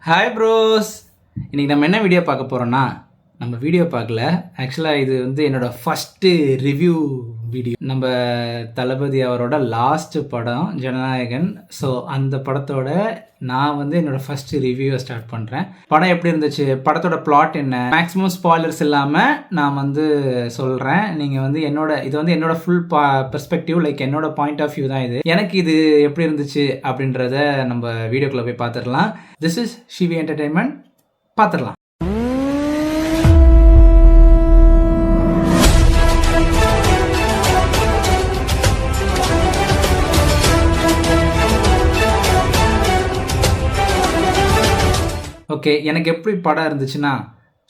Hi bros. இன்றைக்கி நம்ம என்ன வீடியோ பார்க்க போகிறோன்னா, நம்ம வீடியோ பார்க்கல, ஆக்சுவலாக இது வந்து என்னோடய ஃபஸ்ட்டு ரிவ்யூ வீடியோ. நம்ம தளபதி அவரோட லாஸ்ட்டு படம் ஜனநாயகன். ஸோ அந்த படத்தோட நான் வந்து என்னோடய ஃபஸ்ட்டு ரிவ்யூவை ஸ்டார்ட் பண்ணுறேன். படம் எப்படி இருந்துச்சு, படத்தோட பிளாட் என்ன, மேக்ஸிமம் ஸ்பாய்லர்ஸ் இல்லாமல் நான் வந்து சொல்கிறேன். நீங்கள் வந்து இது வந்து என்னோடய ஃபுல் பெர்ஸ்பெக்டிவ், லைக் என்னோட பாயிண்ட் ஆஃப் வியூ தான் இது. எனக்கு இது எப்படி இருந்துச்சு அப்படின்றத நம்ம வீடியோக்குள்ளே போய் பார்த்துடலாம். This is Shivi entertainment. பார்த்துடலாம். ஓகே, எனக்கு எப்படி படம் இருந்துச்சுன்னா,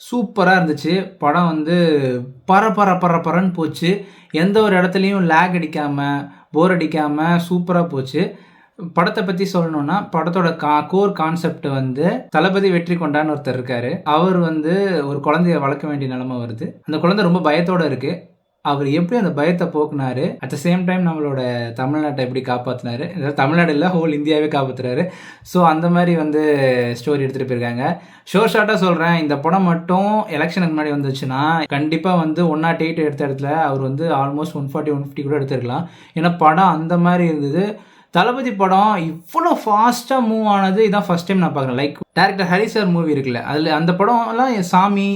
சூப்பராக இருந்துச்சு. படம் வந்து பரன்னு போச்சு. எந்த ஒரு இடத்துலையும் லேக் அடிக்காமல், போர் அடிக்காமல் சூப்பராக போச்சு. படத்தை பற்றி சொல்லணும்னா, படத்தோட கோர் கான்செப்ட் வந்து தளபதி வெற்றி கொண்டான்னு ஒருத்தர் இருக்காரு. அவர் வந்து ஒரு குழந்தைய வளர்க்க வேண்டிய நிலைமை வருது. அந்த குழந்தை ரொம்ப பயத்தோடு இருக்குது. அவர் எப்படி அந்த பயத்தை போக்குனாரு, அட் த சேம் டைம் நம்மளோட தமிழ்நாட்டை எப்படி காப்பாற்றினாரு, தமிழ்நாடு இல்லை ஹோல் இந்தியாவே காப்பாற்றுறாரு. ஸோ அந்த மாதிரி வந்து ஸ்டோரி எடுத்துகிட்டு போயிருக்காங்க. ஷார்ட்டாக சொல்கிறேன், இந்த படம் மட்டும் எலெக்ஷனுக்கு முன்னாடி வந்துச்சுன்னா கண்டிப்பாக வந்து 108 எடுத்த இடத்துல அவர் வந்து ஆல்மோஸ்ட் 140 150 கூட எடுத்துருக்கலாம். ஏன்னா படம் அந்த மாதிரி இருந்தது. தளபதி படம் இவ்வளோ ஃபாஸ்ட்டாக மூவ் ஆனது இதான் ஃபஸ்ட் டைம் நான் பார்க்குறேன். Like director Hari sir movie இருக்குல்ல, அதில் அந்த படம்லாம் சாமி,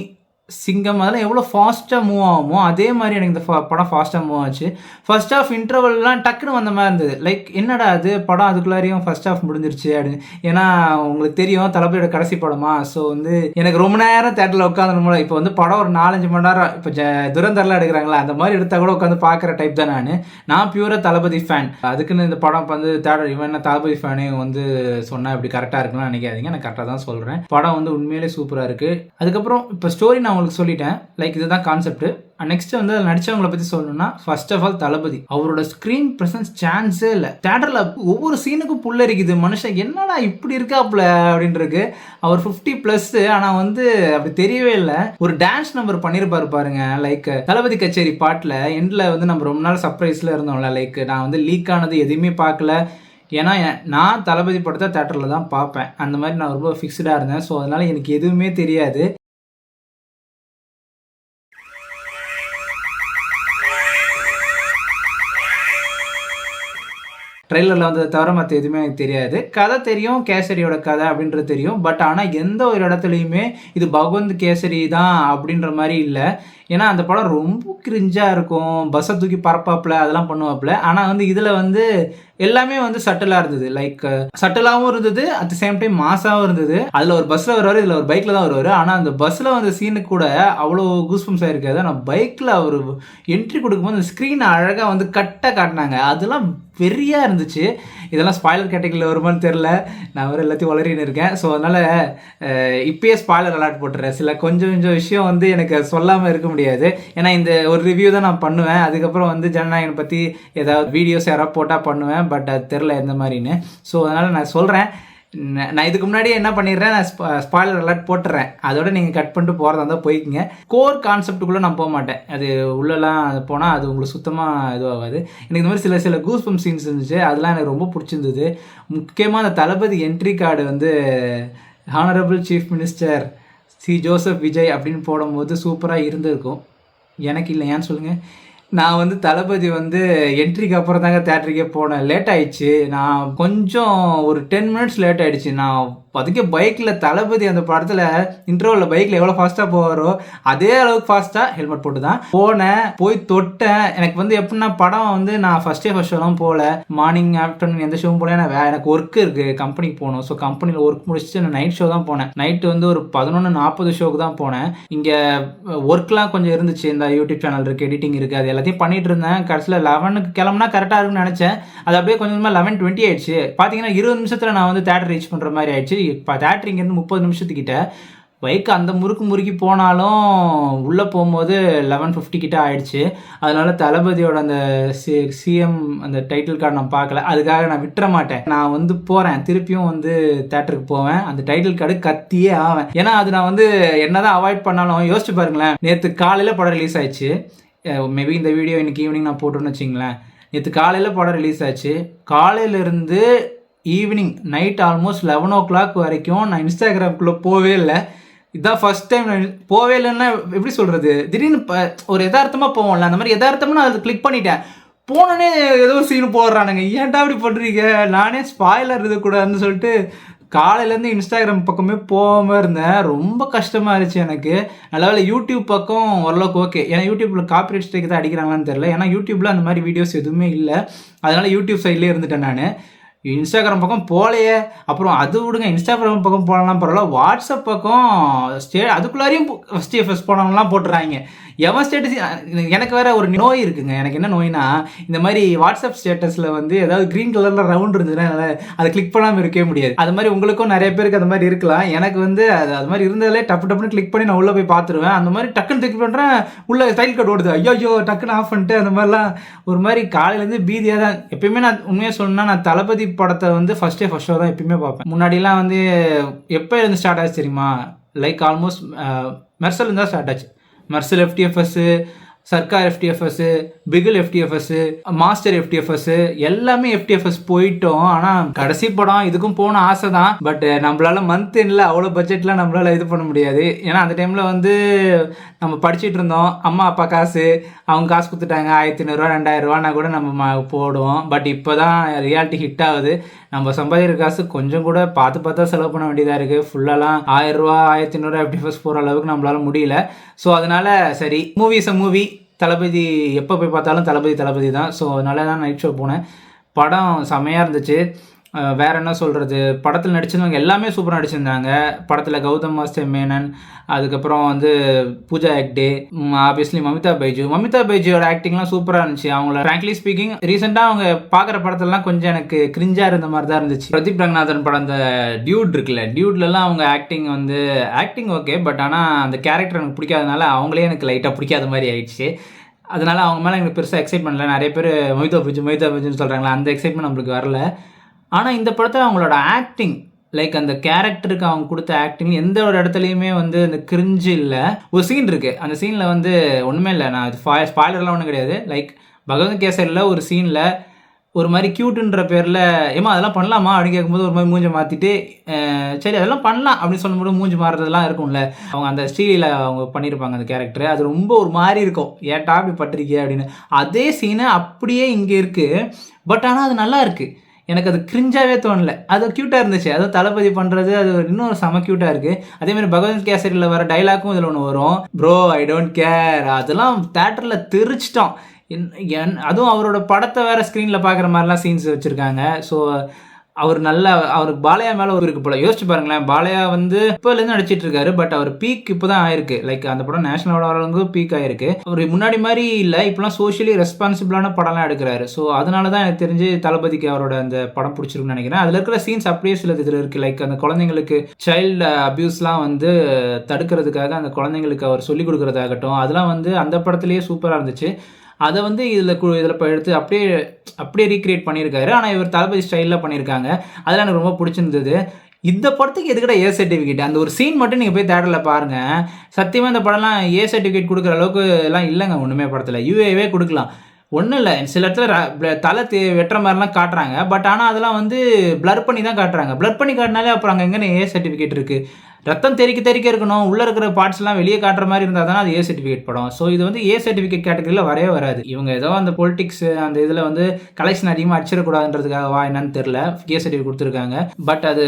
சிங்கம் அதெல்லாம் எவ்வளோ ஃபாஸ்ட்டாக மூவ் ஆகுமோ அதே மாதிரி எனக்கு இந்த படம் ஃபாஸ்ட்டாக மூவ் ஆச்சு. ஃபர்ஸ்ட் ஆஃப் இன்டர்வல்லாம் டக்குன்னு வந்த மாதிரி இருந்தது. லைக் என்னடா அது படம் அதுக்குள்ளாரையும் ஃபர்ஸ்ட் ஆஃப் முடிஞ்சிருச்சு அப்படின்னு. ஏன்னா உங்களுக்கு தெரியும் தளபதியோட கடைசி படமா. ஸோ வந்து எனக்கு ரொம்ப நேரம் தேட்டரில் உட்காந்துருமோ. இப்போ வந்து படம் ஒரு 4-5 மணி நேரம் இப்போ துரந்தர்லாம் எடுக்கிறாங்களா, அந்த மாதிரி எடுத்தால் கூட உட்காந்து பார்க்குற டைப் தான் நான் பியூராக தளபதி ஃபேன். அதுக்குன்னு இந்த படம் வந்து தேட்டர் இவன் என்ன தளபதி ஃபேனே வந்து சொன்னால் இப்படி கரெக்டாக இருக்குன்னு நினைக்காதீங்க. நான் கரெக்டாக தான் சொல்கிறேன். படம் வந்து உண்மையிலே சூப்பராக இருக்குது. அதுக்கப்புறம் இப்போ ஸ்டோரி நான் உங்களுக்கு சொல்லிட்டேன். லைக் இதுதான் கான்செப்ட். நெக்ஸ்ட் வந்து அதில் நடிச்சவங்களை பற்றி சொல்லணும்னா, ஃபர்ஸ்ட் ஆஃப் ஆல் தளபதி அவரோட ஸ்க்ரீன் ப்ரெசன்ஸ் சான்ஸே இல்லை. தேட்டரில் ஒவ்வொரு சீனுக்கும் புல்லரிக்குது. மனுஷன் என்னடா இப்படி இருக்காப்புல அப்படின்றது. அவர் 50+, ஆனால் வந்து அப்படி தெரியவே இல்லை. ஒரு டான்ஸ் நம்பர் பண்ணியிருப்பாரு பாருங்க. லைக் தளபதி கச்சேரி பாட்டில் எண்டில் வந்து நம்ம ரொம்ப நாள் சர்ப்ரைஸில் இருந்தோம்ல. லைக் நான் வந்து லீக் ஆனது எதுவுமே பார்க்கல. ஏன்னா நான் தளபதி படத்தை தேட்டரில் தான் பார்ப்பேன். அந்த மாதிரி நான் ரொம்ப ஃபிக்ஸ்டாக இருந்தேன். ஸோ அதனால் எனக்கு எதுவுமே தெரியாது. ட்ரெய்லரில் வந்ததை தவிர மற்ற எதுவுமே எனக்கு தெரியாது. கதை தெரியும், கேசரியோட கதை அப்படின்றது தெரியும். பட் ஆனால் எந்த ஒரு இடத்துலையுமே இது பகவந்த் கேசரி தான் அப்படின்ற மாதிரி இல்லை. ஏன்னா அந்த படம் ரொம்ப கிரிஞ்சாக இருக்கும். பஸ்ஸை தூக்கி பரப்பாப்புல அதெல்லாம் பண்ணுவாப்புல. ஆனால் வந்து இதில் வந்து எல்லாமே வந்து சட்டிலாக இருந்தது. லைக் சட்டிலாகவும் இருந்தது, அட் த சேம் டைம் மாசாகவும் இருந்தது. அதில் ஒரு பஸ்ஸில் வருவார், இதில் ஒரு பைக்கில் தான் வருவார். ஆனால் அந்த பஸ்ஸில் வந்த சீனுக்கு கூட அவ்வளோ கூஸ்பம்ஸ் ஆகிருக்காது. ஆனால் பைக்கில் அவர் என்ட்ரி கொடுக்கும்போது அந்த ஸ்க்ரீனை அழகாக வந்து காட்டினாங்க. அதெல்லாம் வெறியாக இருந்துச்சு. இதெல்லாம் ஸ்பாய்லர் கேட்டகரியில் வருமானு தெரில. நான் வேறு எல்லாத்தையும் வளரின்னு இருக்கேன். ஸோ அதனால் இப்பயே ஸ்பாய்லர் அலர்ட் போட்டுறேன். சில கொஞ்சம் விஷயம் வந்து எனக்கு சொல்லாமல் இருக்க முடியாது. ஏன்னா இந்த ஒரு ரிவ்யூ தான் நான் பண்ணுவேன். அதுக்கப்புறம் வந்து ஜனநாயகனை பற்றி ஏதாவது வீடியோஸ் யாராவது போட்டால் பண்ணுவேன். பட் அது தெரில எந்த மாதிரின்னு. ஸோ அதனால் நான் சொல்கிறேன். நான் இதுக்கு முன்னாடியே என்ன பண்ணிடுறேன், நான் ஸ்பாய்லர் அலர்ட் போட்டுறேன். அதோட நீங்கள் கட் பண்ணிட்டு போகிறதா இருந்தால் போய்க்குங்க. கோர் கான்செப்டுக்குள்ளே நான் போக மாட்டேன். அது உள்ளெல்லாம் அது போனால் அது உங்களுக்கு சுத்தமாக இதுவாகாது. எனக்கு இந்த மாதிரி சில கூஸ்பம் சீன்ஸ் இருந்துச்சு. அதெல்லாம் எனக்கு ரொம்ப பிடிச்சிருந்தது. முக்கியமாக அந்த தளபதி என்ட்ரி கார்டு வந்து honourable chief minister C Joseph Vijay அப்படின்னு போடும்போது சூப்பராக இருந்திருக்கும். எனக்கு இல்லை, ஏன்னு சொல்லுங்கள். நான் வந்து தளபதி வந்து என்ட்ரிக்கு அப்புறம் தாங்க தேட்டருக்கே போனேன். லேட் ஆகிடுச்சு. நான் கொஞ்சம் ஒரு 10 மினிட்ஸ் லேட் ஆகிடுச்சு. நான் அதுக்கே பைக்கில் தளபதி அந்த படத்தில் இன்ட்ரோவில் பைக்கில் எவ்வளோ ஃபாஸ்ட்டாக போவாரோ அதே அளவுக்கு ஃபாஸ்ட்டாக ஹெல்மெட் போட்டு தான் போனேன். போய் தொட்டேன். எனக்கு வந்து எப்படின்னா படம் வந்து நான் ஃபர்ஸ்ட் ஷோலாம் போகல. மார்னிங் ஆஃப்டர்நூன் எந்த ஷோவும் போல. எனக்கு ஒர்க் இருக்குது, கம்பெனிக்கு போகணும். ஸோ கம்பெனியில் ஒர்க் முடிச்சுட்டு நான் நைட் ஷோ தான் போனேன். நைட்டு வந்து ஒரு 11:40 ஷோக்கு தான் போனேன். இங்கே ஒர்க்லாம் கொஞ்சம் இருந்துச்சு. இந்த யூடியூப் சேனல் இருக்குது, எடிட்டிங் இருக்குது, அது எல்லாத்தையும் பண்ணிட்டு இருந்தேன். கடைசியில் 11க்கு கிளம்புனா கரெக்டாக இருக்குன்னு நினச்சேன். அது அப்படியே கொஞ்சமாக 11:20 ஆயிடுச்சு. பார்த்தீங்கன்னா 20 நிமிஷத்தில் நான் வந்து தேட்டர் ரீச் பண்ணுற மாதிரி ஆயிடுச்சு. இப்போ தேட்டர் இங்கேருந்து 30 நிமிஷத்துக்கிட்ட. பைக் அந்த முறுக்கி போனாலும் உள்ளே போகும்போது 11:50 கிட்ட ஆயிடுச்சு. அதனால தளபதியோட அந்த சிஎம் அந்த டைட்டில் கார்டு நான் பார்க்கல. அதுக்காக நான் விட்டுற மாட்டேன். நான் வந்து போகிறேன், திருப்பியும் வந்து தேட்டருக்கு போவேன். அந்த டைட்டில் கார்டு கத்தியே ஆவேன். ஏன்னா அது நான் வந்து என்னதான் அவாய்ட் பண்ணாலும் யோசிச்சு பாருங்களேன். நேற்று காலையில் படம் ரிலீஸ் ஆயிடுச்சு. மேபி இந்த வீடியோ இன்னைக்கு ஈவினிங் நான் போட்டோன்னு வச்சிங்களேன். நேற்று காலையில் படம் ரிலீஸ் ஆச்சு. காலையிலேருந்து ஈவினிங் நைட் ஆல்மோஸ்ட் 11 வரைக்கும் நான் இன்ஸ்டாகிராம்குள்ளே போவே இல்லை. இதுதான் ஃபர்ஸ்ட் டைம் நான் போவே இல்லைன்னா எப்படி சொல்கிறது, திடீர்னு ஒரு யதார்த்தமாக போவோம்ல, அந்த மாதிரி யதார்த்தமாக நான் அதை கிளிக் பண்ணிட்டேன். போனோடனே ஏதோ ஒரு சீன் போடுறானுங்க, ஏன்டா அப்படி பண்ணுறீங்க, நானே ஸ்பாய்லர் இருக்கக்கூடாதுன்னு சொல்லிட்டு காலையிலேருந்து இன்ஸ்டாகிராம் பக்கமே போகாமல் இருந்தேன். ரொம்ப கஷ்டமாக இருந்துச்சு எனக்கு. நல்லவேளை யூடியூப் பக்கம் ஓரளவுக்கு ஓகே, ஏன்னா யூடியூப்பில் காப்பிரைட் ஸ்ட்ரைக் தான் அடிக்கிறாங்களான்னு தெரியல, ஏன்னா யூடியூப்பில் அந்த மாதிரி வீடியோஸ் எதுவுமே இல்லை. அதனால் யூடியூப் சைட்லேயே இருந்துட்டேன் நான். இன்ஸ்டாகிராம் பக்கம் போகலையே. அப்புறம் அது விடுங்க, இன்ஸ்டாகிராம் பக்கம் போகலாம் பரவாயில்ல, வாட்ஸ்அப் பக்கம் அதுக்குள்ளாரையும் FTFS போனவங்களாம் போட்டுறாங்க. எவன் ஸ்டேட்டஸ், எனக்கு வேற ஒரு நோய் இருக்குங்க. எனக்கு என்ன நோய்னா, இந்த மாதிரி வாட்ஸ்அப் ஸ்டேட்டஸில் வந்து ஏதாவது க்ரீன் கலரில் ரவுண்ட் இருந்ததுன்னா அதை கிளிக் பண்ணாமல் இருக்கவே முடியாது. அது மாதிரி உங்களுக்கும் நிறைய பேருக்கு அது மாதிரி இருக்கலாம். எனக்கு வந்து அது மாதிரி இருந்ததிலே டப்புன்னு கிளிக் பண்ணி நான் உள்ளே போய் பார்த்துருவேன். அந்த மாதிரி டக்குன்னு கிளிக் பண்ணுறேன், உள்ள ஸ்டைல் கட் ஓடுது, ஐயோ டக்குன்னு ஆஃப் பண்ணிட்டு அந்த மாதிரிலாம் ஒரு மாதிரி காலையிலேருந்து பீதியாக தான். எப்பயுமே நான் உண்மையாக சொல்லணும்னா, நான் தளபதி படத்தை வந்து ஃபர்ஸ்ட் ஷோ தான் எப்பயுமே பார்ப்பேன். முன்னாடிலாம் வந்து எப்போ இருந்து ஸ்டார்ட் ஆச்சு தெரியுமா, லைக் ஆல்மோஸ்ட் மெர்சல் இருந்தால் ஸ்டார்ட் ஆச்சு. Mersal FTFS, Sarkar FTFS, Bigil FTFS, master FTFS, எல்லாமே FTFS போயிட்டோம். ஆனால் கடைசி படம் இதுக்கும் போன ஆசை தான். பட் நம்மளால மந்த் எண்ணில் அவ்வளோ பட்ஜெட்லாம் நம்மளால இது பண்ண முடியாது. ஏன்னா அந்த டைமில் வந்து நம்ம படிச்சுட்டு இருந்தோம், அம்மா அப்பா காசு, அவங்க காசு கொடுத்துட்டாங்க, 1500 2000 கூட நம்ம போடுவோம். பட் இப்போ தான் ரியாலிட்டி ஹிட் ஆகுது. நம்ம சம்பாதிக்கிற காசு கொஞ்சம் கூட பார்த்து செலவு பண்ண வேண்டியதாக இருக்குது. ஃபுல்லாலாம் 1000 1500 FTFS போகிற அளவுக்கு நம்மளால முடியல. ஸோ அதனால சரி, மூவி தளபதி எப்போ போய் பார்த்தாலும் தளபதி தான். ஸோ அதனால தான் நைட் ஷோ போனேன். படம் செம்மையாக இருந்துச்சு. வேறு என்ன சொல்கிறது, படத்தில் நடிச்சிருந்தவங்க எல்லாமே சூப்பராக நடிச்சிருந்தாங்க. படத்தில் கௌதம் மாஸ்டர் மேனன், அதுக்கப்புறம் வந்து பூஜா ஹெக்டே, ஆப்வியஸ்லி மமிதா பைஜியோட ஆக்டிங்லாம் சூப்பராக இருந்துச்சு. அவங்கள ஃப்ராங்க்லி ஸ்பீக்கிங் ரீசெண்டாக அவங்க பார்க்குற படத்துலலாம் கொஞ்சம் எனக்கு கிரிஞ்சாக இருந்த மாதிரி தான் இருந்துச்சு. பிரதீப் ரங்கநாதன் படம் அந்த டியூட் இருக்குல்ல, டியூட்லலாம் அவங்க ஆக்டிங் ஓகே, பட் ஆனால் அந்த கேரக்டர் எனக்கு பிடிக்காதனால அவங்களே எனக்கு லைட்டாக பிடிக்காத மாதிரி ஆயிடுச்சு. அதனால அவங்க மேலே எனக்கு பெருசாக எக்ஸைட்மெண்ட் இல்லை. நிறைய பேர் மமிதா பைஜின்னு சொல்கிறாங்களா, அந்த எக்ஸைட்மெண்ட் நம்மளுக்கு வரல. ஆனால் இந்த படத்தில் அவங்களோட ஆக்டிங், லைக் அந்த கேரக்டருக்கு அவங்க கொடுத்த ஆக்டிங் எந்த ஒரு இடத்துலையுமே வந்து அந்த கிரிஞ்சு இல்லை. ஒரு சீன் இருக்குது, அந்த சீனில் வந்து ஒன்றுமே இல்லை, நான் ஸ்பாய்லர்லாம் ஒன்றும் கிடையாது. லைக் பகவந்த் கேசரியில் ஒரு சீனில் ஒரு மாதிரி க்யூட்டுன்ற பேரில் ஏமா அதெல்லாம் பண்ணலாமா அப்படின்னு கேட்கும்போது ஒரு மாதிரி மூஞ்சை மாற்றிட்டு சரி அதெல்லாம் பண்ணலாம் அப்படின்னு சொல்லும்போது மூஞ்சி மாறுறதுலாம் இருக்கும்ல. அவங்க அந்த ஸ்டீலில் அவங்க பண்ணியிருப்பாங்க அந்த கேரக்டர், அது ரொம்ப ஒரு மாதிரி இருக்கும், ஏட்டா அப்படி பட்டிருக்கே அப்படின்னு. அதே சீனை அப்படியே இங்கே இருக்குது, பட் ஆனால் அது நல்லா இருக்குது. எனக்கு அது கிரிஞ்சாவே தோணலை, அது க்யூட்டாக இருந்துச்சு. அதுவும் தளபதி பண்ணுறது அது இன்னும் செம க்யூட்டாக இருக்குது. அதேமாதிரி பகவந்த் கேசரியில் வர டைலாக்கும் இதில் ஒன்று வரும், ப்ரோ ஐ டோன்ட் கேர். அதெல்லாம் தேட்டரில் தெரிச்சிட்டோம். அதுவும் அவரோட படத்தை வேறு ஸ்க்ரீனில் பார்க்குற மாதிரிலாம் சீன்ஸ் வச்சுருக்காங்க. ஸோ அவருக்கு பாலையா மேலே ஒரு இருக்கு போல. யோசிச்சு பாருங்களேன், பாலையா வந்து இப்போலேருந்து நடிச்சிட்டு இருக்காரு, பட் அவர் பீக் இப்போ தான் ஆயிருக்கு. லைக் அந்த படம் நேஷனல் அவார்டு பீக் ஆயிருக்கு. அவர் முன்னாடி மாதிரி இல்லை, இப்போலாம் சோஷியலி ரெஸ்பான்சிபிளான படம்லாம் எடுக்கிறாரு. ஸோ அதனால தான் எனக்கு தெரிஞ்சு தளபதிக்கு அவரோட அந்த படம் பிடிச்சிருக்குன்னு நினைக்கிறேன். அதில் இருக்கிற சீன்ஸ் அப்படியே சில இதில் இருக்குது. லைக் அந்த குழந்தைங்களுக்கு சைல்டு அப்யூஸ்லாம் வந்து தடுக்கிறதுக்காக அந்த குழந்தைங்களுக்கு அவர் சொல்லிக் கொடுக்குறதாகட்டும், அதெல்லாம் வந்து அந்த படத்துலேயே சூப்பராக இருந்துச்சு. அதை வந்து இதில் இப்போ எடுத்து அப்படியே ரீக்ரியேட் பண்ணியிருக்காரு. ஆனால் இவர் தளபதி ஸ்டைலில் பண்ணியிருக்காங்க, அதெல்லாம் எனக்கு ரொம்ப பிடிச்சிருந்தது. இந்த படத்துக்கு எதுக்கிட்ட ஏ சர்டிஃபிகேட், அந்த ஒரு சீன் மட்டும் நீங்கள் போய் தேட்டரில் பாருங்கள். சத்தியமாக இந்த படம்லாம் ஏ சர்டிஃபிகேட் கொடுக்குற அளவுக்கு எல்லாம் இல்லைங்க ஒன்றுமே. படத்தில் யூஏவே கொடுக்கலாம், ஒன்றும் இல்லை. சில இடத்துல தலை வெட்டுற மாதிரிலாம் காட்டுறாங்க, பட் ஆனால் அதெல்லாம் வந்து பிளர் பண்ணி தான் காட்டுறாங்க. பிளர் பண்ணி காட்டினாலே அப்புறம் அங்கே எங்கே ஏ சர்டிஃபிகேட் இருக்குது? ரத்தம் தெறிக்க இருக்கணும், உள்ளே இருக்கிற பார்ட்ஸ்லாம் வெளியே காட்டுற மாதிரி இருந்தால் தானே அது ஏ சர்டிஃபிகேட் படம். ஸோ இது வந்து ஏ சர்டிஃபிகேட் கேட்டகரியில் வரவே வராது. இவங்க ஏதோ அந்த பொலிட்டிக்ஸ் அந்த இதில் வந்து கலெக்ஷன் அதிகமாக அடிச்சிடக்கூடாதுன்றதுக்காகவா என்னன்னு தெரில ஏ சர்டிஃபிகேட் கொடுத்துருக்காங்க. பட் அது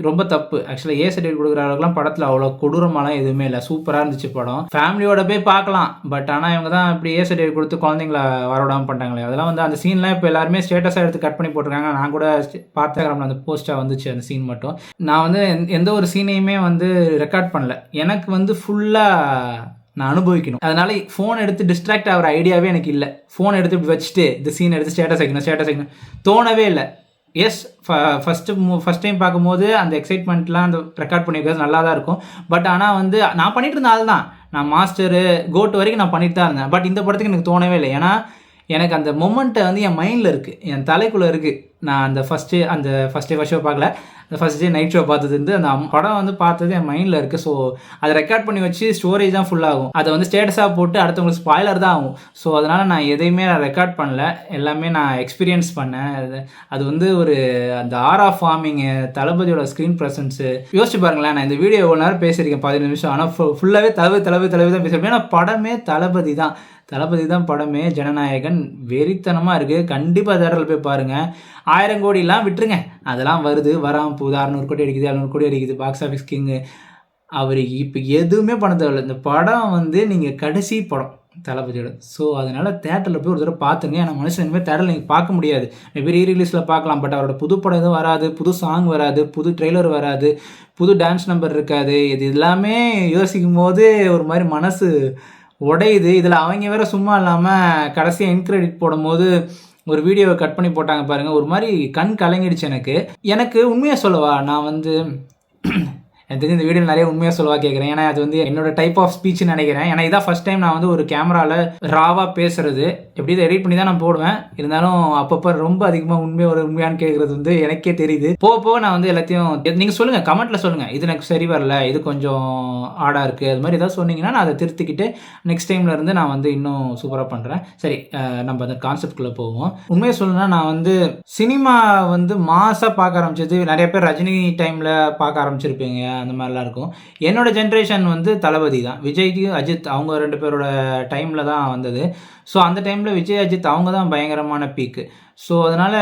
ரொம்ப தப்பு. ஆக்சுவலாக ஏ சர்டிஃபிகேட் கொடுக்குற அளவுக்குலாம் படத்தில் அவ்வளோ கொடூரமாலாம் எதுவுமே இல்லை, சூப்பராக இருந்துச்சு படம். ஃபேமிலியோட போய் பார்க்கலாம், பட் ஆனால் இவங்க தான் இப்படி ஏ சர்டிஃபிகேட் கொடுத்து குழந்தைங்கள வரவிடாமல் பண்ணிட்டாங்களே. அதெல்லாம் வந்து அந்த சீன்லாம் இப்போ எல்லாருமே ஸ்டேட்டஸாக எடுத்து கட் பண்ணி போட்டிருக்காங்க. நான் கூட பார்த்தேன், அந்த போஸ்ட்டாக வந்துச்சு அந்த சீன் மட்டும். நான் வந்து எந்த ஒரு சீனையுமே வந்து ரெக்கார்ட் பண்ணல, எனக்கு வந்து ஃபுல்லாக நான் அனுபவிக்கணும். அதனால ஃபோன் எடுத்து டிஸ்ட்ராக்ட் ஆகிற ஐடியாவே எனக்கு இல்லை. ஃபோன் எடுத்து இப்படி வச்சுட்டு இந்த சீன் எடுத்து ஸ்டேட்டஸ் வைக்கணும் தோணவே இல்லை. எஸ், ஃபஸ்ட் டைம் பார்க்கும்போது அந்த எக்ஸைட்மெண்ட்லாம் அந்த ரெக்கார்ட் பண்ணியிருக்கிறது நல்லா தான் இருக்கும். பட் ஆனால் வந்து நான் பண்ணிட்டு இருந்த ஆள் தான், நான் மாஸ்டரு கோட் வரைக்கும் நான் பண்ணிட்டு தான் இருந்தேன். பட் இந்த படத்துக்கு எனக்கு தோணவே இல்லை. ஏன்னா எனக்கு அந்த மொமெண்ட்டை வந்து என் மைண்டில் இருக்குது, என் தலைக்குள்ளே இருக்குது. நான் அந்த ஃபஸ்ட் டே ஃபஸ்ட் ஷோ பார்க்கல, அந்த ஃபஸ்ட் டே நைட் ஷோ பார்த்தது வந்து அந்த படம் வந்து பார்த்தது என் மைண்டில் இருக்குது. ஸோ அதை ரெக்கார்ட் பண்ணி வச்சு ஸ்டோரேஜ் தான் ஃபுல்லாகும். அதை வந்து ஸ்டேட்டஸாக போட்டு அடுத்தவங்களுக்கு ஸ்பாய்லர் தான் ஆகும். ஸோ அதனால் நான் எதையுமே நான் ரெக்கார்ட் பண்ணல, எல்லாமே நான் எக்ஸ்பீரியன்ஸ் பண்ணேன். அது வந்து ஒரு அந்த ஆரா ஃபார்மிங்கு, தளபதியோட ஸ்க்ரீன் ப்ரெசன்ஸு யோசிச்சு பாருங்களேன். நான் இந்த வீடியோ எவ்வளோ நேரம் பேசியிருக்கேன், 15 நிமிஷம். ஆனால் ஃபுல்லாகவே தளபதி தான் பேசியிருப்பேன். ஏன்னா படமே தளபதி தான் படமே. ஜனநாயகன் வெறித்தனமாக இருக்குது. கண்டிப்பாக தேட்டரில் போய் பாருங்கள். 1000 கோடிலாம் விட்டுருங்க, அதெல்லாம் வருது வராமல் போகுது. 600 கோடி அடிக்குது, 700 கோடி அடிக்குது, பாக்ஸ் ஆஃபீஸ் கிங்கு. அவர் இப்போ எதுவுமே பண்ண தேவையில்லை. இந்த படம் வந்து நீங்கள் கடைசி படம் தளபதியோட. ஸோ அதனால் தேட்டரில் போய் ஒரு தடவை பார்த்துங்க. ஏன்னா மனுஷன் இனிமேல் தேட்டரில் நீங்கள் பார்க்க முடியாது. மேபி ரீரிலீஸில் பார்க்கலாம், பட் அவரோட புது படம் எதுவும் வராது, புது சாங் வராது, புது ட்ரெய்லர் வராது, புது டான்ஸ் நம்பர் இருக்காது. இது எல்லாமே யோசிக்கும் போது ஒரு மாதிரி மனசு உடையுது. இதில் அவங்க வேறு சும்மா இல்லாமல் கடைசியாக என் கிரெடிட் போடும்போது ஒரு வீடியோவை கட் பண்ணி போட்டாங்க பாருங்கள். ஒரு மாதிரி கண் கலங்கிடுச்சு எனக்கு உண்மையாக சொல்லவா, நான் வந்து எனக்கு தெரிஞ்ச இந்த வீடியோ நிறைய உண்மையாக சொல்லவா கேட்குறேன். ஏன்னா அது வந்து என்னோட டைப் ஆஃப் ஸ்பீச்னு நினைக்கிறேன். ஏன்னா இதான் ஃபஸ்ட் டைம் நான் வந்து ஒரு கேமராவில் ராவாக பேசுகிறது. எப்படி இதை எடிட் பண்ணி தான் நான் போடுவேன். இருந்தாலும் அப்பப்போ ரொம்ப அதிகமாக உண்மையானு கேட்குறது வந்து எனக்கே தெரியுது. போக நான் வந்து எல்லாத்தையும் நீங்கள் சொல்லுங்கள், கமெண்ட்டில் சொல்லுங்கள், இது எனக்கு சரி வரல, இது கொஞ்சம் ஆடாக இருக்குது, அது மாதிரி ஏதாவது சொன்னீங்கன்னா நான் அதை திருத்திக்கிட்டு நெக்ஸ்ட் டைமில் இருந்து நான் வந்து இன்னும் சூப்பராக பண்ணுறேன். சரி, நம்ம அந்த கான்செப்ட்குள்ளே போவோம். உண்மையை சொல்லணும்னா நான் வந்து சினிமா வந்து மாசாக பார்க்க ஆரம்பிச்சது, நிறைய பேர் ரஜினி டைமில் பார்க்க ஆரம்பிச்சிருப்பீங்க, அந்த மாதிரிலாம் இருக்கும். என்னோட ஜென்ரேஷன் வந்து தளபதி தான். விஜய் அஜித் அவங்க 2 பேரோட டைமில் தான் வந்தது. ஸோ அந்த டைமில் விஜய் அஜித் அவங்க தான் பயங்கரமான பீக்கு. ஸோ அதனால்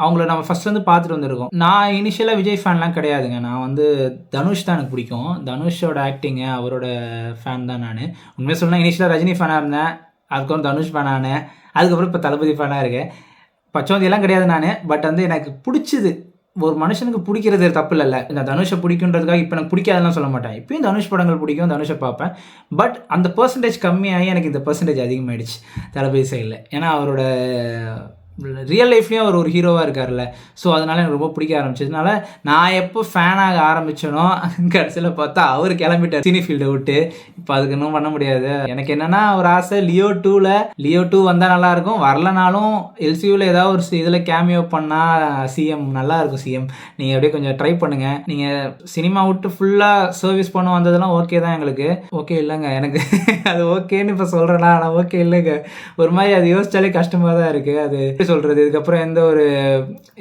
அவங்கள நம்ம ஃபஸ்ட்லேருந்து பார்த்துட்டு வந்திருக்கோம். நான் இனிஷியலாக விஜய் ஃபேன்லாம் கிடையாதுங்க. நான் வந்து தனுஷ் தான் எனக்கு பிடிக்கும். தனுஷோட ஆக்டிங்கு, அவரோட ஃபேன் தான் நான். உண்மையாக சொல்லலாம், இனிஷியலாக ரஜினி ஃபேனாக இருந்தேன், அதுக்கப்புறம் தனுஷ் ஃபேன் ஆனேன், அதுக்கப்புறம் இப்போ தளபதி ஃபேனாக இருக்கேன். பச்சோந்தியெல்லாம் கிடையாது நான். பட் வந்து எனக்கு பிடிச்சிது. ஒரு மனுஷனுக்கு பிடிக்கிறது தப்பு இல்லைல்ல. இந்த தனுஷை பிடிக்குன்றதுக்காக இப்போ எனக்கு பிடிக்காதுலாம் சொல்ல மாட்டேன். இப்போயும் தனுஷ் படங்கள் பிடிக்கும், தனுஷை பார்ப்பேன். பட் அந்த பெர்சன்டேஜ் கம்மியாகி எனக்கு இந்த பெர்சன்டேஜ் அதிகமாகிடுச்சு தளபதி சைடில். ஏன்னா அவரோட ரியல் லைஃப்லேயும் அவர் ஒரு ஹீரோவாக இருக்கார்ல. ஸோ அதனால் எனக்கு ரொம்ப பிடிக்க ஆரம்பிச்சதுனால நான் எப்போ ஃபேனாக ஆரம்பிச்சனோ கடைசியில் பார்த்தா அவர் கிளம்பிட்டார் சினி ஃபீல்டை விட்டு. இப்போ அதுக்கு இன்னும் பண்ண முடியாது. எனக்கு என்னென்னா ஒரு ஆசை, லியோ 2 வந்தால் நல்லாயிருக்கும். வரலனாலும் எல்சியூவில் ஏதாவது ஒரு இதில் கேமியோ பண்ணால் சிஎம் நல்லாயிருக்கும். சிஎம் நீங்கள் அப்படியே கொஞ்சம் ட்ரை பண்ணுங்கள். நீங்கள் சினிமா விட்டு ஃபுல்லாக சர்வீஸ் பண்ண வந்ததெல்லாம் ஓகே தான் எங்களுக்கு. ஓகே இல்லைங்க எனக்கு அது ஓகேன்னு இப்போ சொல்கிறேன்னா, ஆனால் ஓகே இல்லைங்க. ஒரு மாதிரி அது யோசிச்சாலே கஷ்டமாக தான் இருக்குது. அது சொல்கிறது. இதுக்கப்புறம் எந்த ஒரு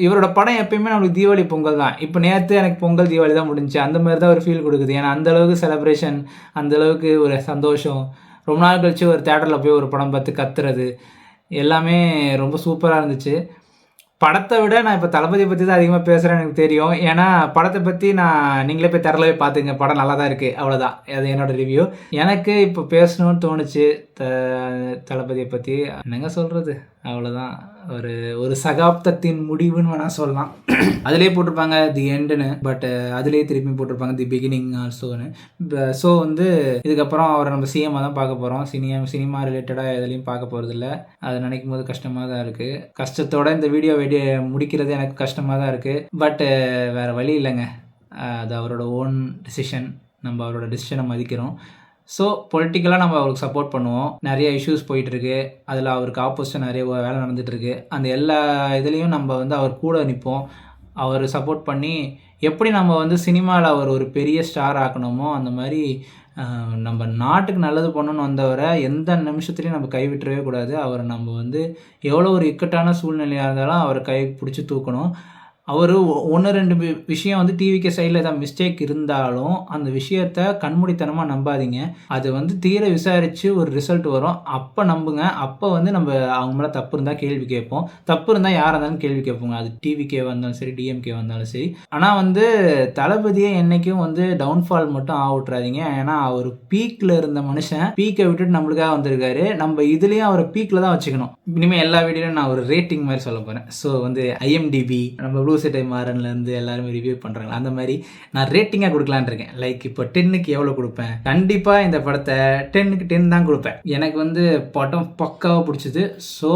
இவரோட படம் எப்பயுமே நம்மளுக்கு தீபாவளி பொங்கல் தான். இப்போ நேற்று எனக்கு பொங்கல் தீபாவளி தான் முடிஞ்சு, அந்த மாதிரி தான் ஒரு ஃபீல் கொடுக்குது. ஏன்னா அந்தளவுக்கு செலிப்ரேஷன், அந்தளவுக்கு ஒரு சந்தோஷம். ரொம்ப நாள் கழிச்சு ஒரு தேட்டரில் போய் ஒரு படம் பார்த்து கத்துறது எல்லாமே ரொம்ப சூப்பராக இருந்துச்சு. படத்தை விட நான் இப்போ தளபதி பற்றி தான் அதிகமாக பேசுகிறேன்னு எனக்கு தெரியும். ஏன்னா படத்தை பற்றி நீங்களே போய் திறலவே பார்த்துங்க, படம் நல்லா தான் இருக்குது, அவ்வளோதான். அது என்னோடய ரிவ்யூ. எனக்கு இப்போ பேசணும்னு தோணுச்சு தளபதியை பற்றி. என்னங்க சொல்கிறது, அவ்வளோதான். ஒரு சகாப்தத்தின் முடிவுன்னு வேணால் சொல்லலாம். அதிலே போட்டிருப்பாங்க தி எண்டுன்னு, பட் அதிலே திருப்பி போட்டிருப்பாங்க தி பிகினிங் ஆல்சோன்னு. ஸோ வந்து இதுக்கப்புறம் அவரை நம்ம சிஎம்மாக தான் பார்க்க போகிறோம். சினிமா ரிலேட்டடாக எதுலையும் பார்க்க போகிறதில்ல. அது நினைக்கும் போது கஷ்டமாக தான் இருக்குது. கஷ்டத்தோட இந்த வீடியோ முடிக்கிறது எனக்கு கஷ்டமாக தான் இருக்குது. பட் வேறு வழி இல்லைங்க. அது அவரோட ஓன் டிசிஷன். நம்ம அவரோட டிசிஷனை மதிக்கிறோம். ஸோ பொலிட்டிக்கலாக நம்ம அவருக்கு சப்போர்ட் பண்ணுவோம். நிறைய இஷ்யூஸ் போயிட்டுருக்கு, அதில் அவருக்கு ஆப்போசிட்டாக நிறைய வேலை நடந்துகிட்ருக்கு. அந்த எல்லா இதுலேயும் நம்ம வந்து அவர் கூட நிற்போம். அவர் சப்போர்ட் பண்ணி எப்படி நம்ம வந்து சினிமாவில் அவர் ஒரு பெரிய ஸ்டார் ஆக்கணுமோ அந்த மாதிரி நம்ம நாட்டுக்கு நல்லது பண்ணணும்னு வந்தவரை எந்த நிமிஷத்துலையும் நம்ம கைவிட்டுறவே கூடாது. அவரை நம்ம வந்து எவ்வளோ ஒரு இக்கட்டான சூழ்நிலையாக இருந்தாலும் அவரை கை பிடிச்சி தூக்கணும். அவர் 1-2 விஷயம் வந்து டிவிக்கு சைடில் ஏதாவது மிஸ்டேக் இருந்தாலும் அந்த விஷயத்த கண்மூடித்தனமாக நம்பாதீங்க. அது வந்து தீர விசாரித்து ஒரு ரிசல்ட் வரும், அப்போ நம்புங்க. அப்போ வந்து நம்ம அவங்க மேலே தப்பு இருந்தால் கேள்வி கேட்போம். தப்பு இருந்தால் யாராக இருந்தாலும் கேள்வி கேட்போங்க. அது டிவிக்கே வந்தாலும் சரி, டிஎம்கே வந்தாலும் சரி. ஆனால் வந்து தளபதியை என்றைக்கும் வந்து டவுன்ஃபால் மட்டும் ஆகிட்றாதீங்க. ஏன்னா அவர் பீக்கில் இருந்த மனுஷன் பீக்கை விட்டுட்டு நம்மளுக்காக வந்திருக்காரு. நம்ம இதுலேயும் அவரை பீக்கில் தான் வச்சுக்கணும். இனிமேல் எல்லா வீடியோலையும் நான் ஒரு ரேட்டிங் மாதிரி சொல்ல போகிறேன். ஸோ வந்து IMDb, நம்ம ப்ளூ சட்டை மாறன்லேருந்து எல்லாருமே ரிவ்யூ பண்ணுறாங்க, அந்த மாதிரி நான் ரேட்டிங்காக கொடுக்கலான் இருக்கேன். லைக் இப்போ 10க்கு எவ்வளோ கொடுப்பேன்? கண்டிப்பாக இந்த படத்தை 10க்கு 10 தான் கொடுப்பேன். எனக்கு வந்து படம் பக்காவாக பிடிச்சிது. ஸோ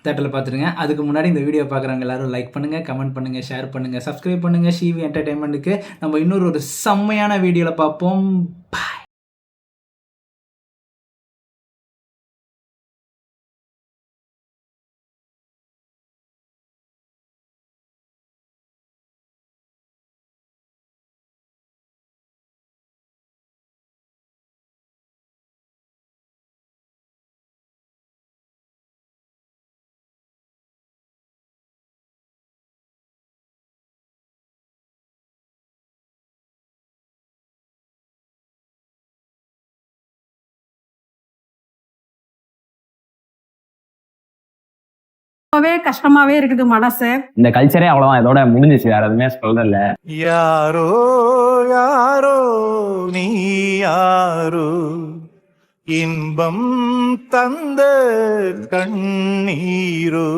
தேட்டரில் பார்த்துருங்க. அதுக்கு முன்னாடி இந்த வீடியோ பார்க்குறவங்க எல்லாரும் லைக் பண்ணுங்கள், கமெண்ட் பண்ணுங்கள், ஷேர் பண்ணுங்கள், சப்ஸ்கிரைப் பண்ணுங்கள். ஷிவி என்டர்டைன்மெண்ட்டுக்கு நம்ம இன்னொரு செம்மையான வீடியோவில் பார்ப்போம். பாய். ரொம்பவே கஷ்டமாவே இருக்குது மனசு. இந்த கல்ச்சரே அவ்வளவுதான், இதோட முடிஞ்சிச்சு, வேற எதுவுமே சொல்லல. யாரோ யாரோ நீ யாரோ, இன்பம் தந்த கண்ணீரோ.